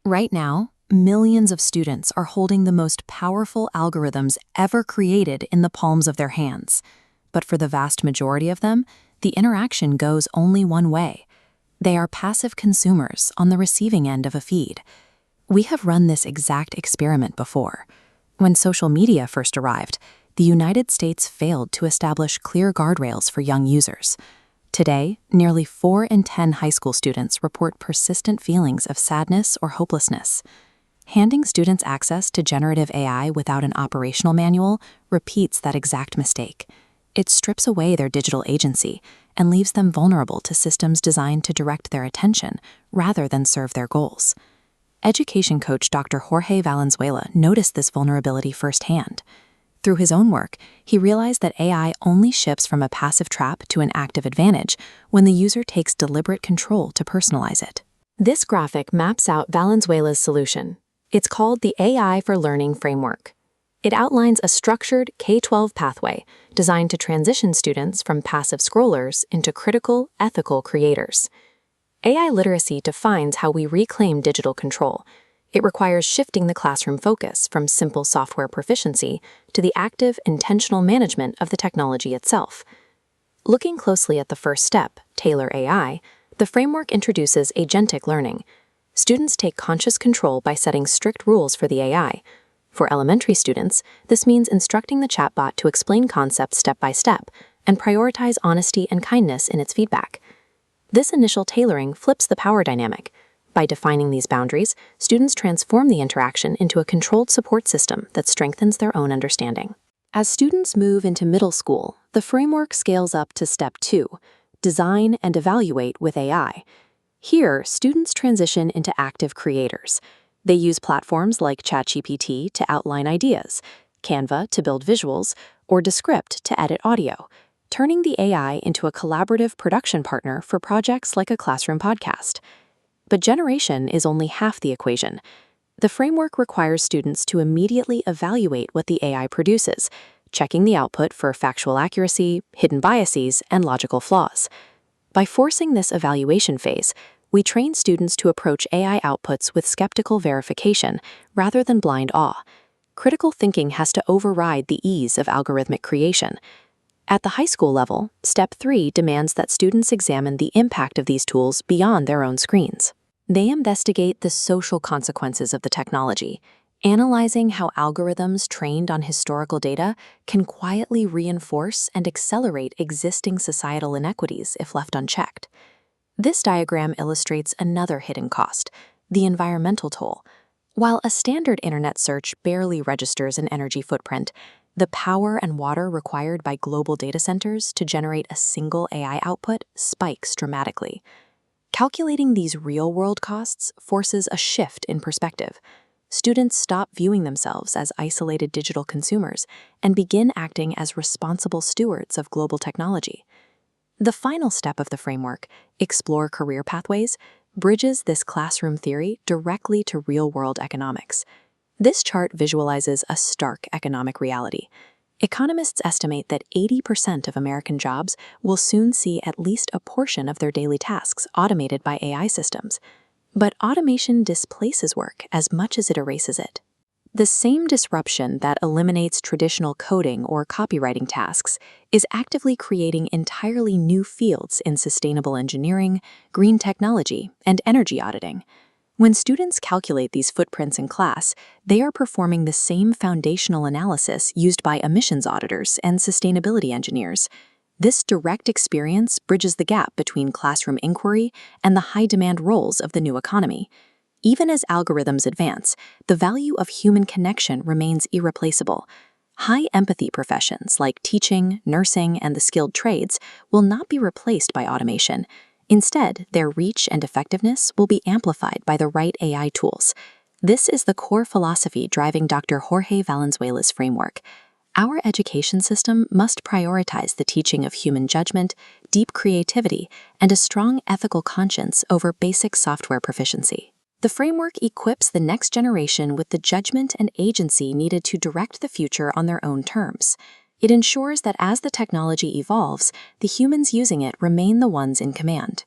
Right now, millions of students are holding the most powerful algorithms ever created in the palms of their hands. But for the vast majority of them, the interaction goes only one way. They are passive consumers on the receiving end of a feed. We have run this exact experiment before. When social media first arrived, the United States failed to establish clear guardrails for young users. Today, nearly 4 in 10 high school students report persistent feelings of sadness or hopelessness. Handing students access to generative AI without an operational manual repeats that exact mistake. It strips away their digital agency and leaves them vulnerable to systems designed to direct their attention rather than serve their goals. Education coach Dr. Jorge Valenzuela noticed this vulnerability firsthand. Through his own work, he realized that AI only shifts from a passive trap to an active advantage when the user takes deliberate control to personalize it. This graphic maps out Valenzuela's solution. It's called the AI for Learning framework. It outlines a structured K-12 pathway designed to transition students from passive scrollers into critical, ethical creators. AI literacy defines how we reclaim digital control. It requires shifting the classroom focus from simple software proficiency to the active, intentional management of the technology itself. Looking closely at the first step, Tailor AI, the framework introduces agentic learning. Students take conscious control by setting strict rules for the AI. For elementary students, this means instructing the chatbot to explain concepts step by step and prioritize honesty and kindness in its feedback. This initial tailoring flips the power dynamic. By defining these boundaries, students transform the interaction into a controlled support system that strengthens their own understanding. As students move into middle school, the framework scales up to Step 2, Design and Evaluate with AI. Here, students transition into active creators. They use platforms like ChatGPT to outline ideas, Canva to build visuals, or Descript to edit audio, turning the AI into a collaborative production partner for projects like a classroom podcast. But generation is only half the equation. The framework requires students to immediately evaluate what the AI produces, checking the output for factual accuracy, hidden biases, and logical flaws. By forcing this evaluation phase, we train students to approach AI outputs with skeptical verification rather than blind awe. Critical thinking has to override the ease of algorithmic creation. At the high school level, Step 3 demands that students examine the impact of these tools beyond their own screens. They investigate the social consequences of the technology, analyzing how algorithms trained on historical data can quietly reinforce and accelerate existing societal inequities if left unchecked. This diagram illustrates another hidden cost, the environmental toll. While a standard internet search barely registers an energy footprint, the power and water required by global data centers to generate a single AI output spikes dramatically. Calculating these real-world costs forces a shift in perspective. Students stop viewing themselves as isolated digital consumers and begin acting as responsible stewards of global technology. The final step of the framework, Explore Career Pathways, bridges this classroom theory directly to real-world economics. This chart visualizes a stark economic reality. Economists estimate that 80% of American jobs will soon see at least a portion of their daily tasks automated by AI systems. But automation displaces work as much as it erases it. The same disruption that eliminates traditional coding or copywriting tasks is actively creating entirely new fields in sustainable engineering, green technology, and energy auditing. When students calculate these footprints in class, they are performing the same foundational analysis used by emissions auditors and sustainability engineers. This direct experience bridges the gap between classroom inquiry and the high-demand roles of the new economy. Even as algorithms advance, the value of human connection remains irreplaceable. High-empathy professions like teaching, nursing, and the skilled trades will not be replaced by automation. Instead, their reach and effectiveness will be amplified by the right AI tools. This is the core philosophy driving Dr. Jorge Valenzuela's framework. Our education system must prioritize the teaching of human judgment, deep creativity, and a strong ethical conscience over basic software proficiency. The framework equips the next generation with the judgment and agency needed to direct the future on their own terms. It ensures that as the technology evolves, the humans using it remain the ones in command.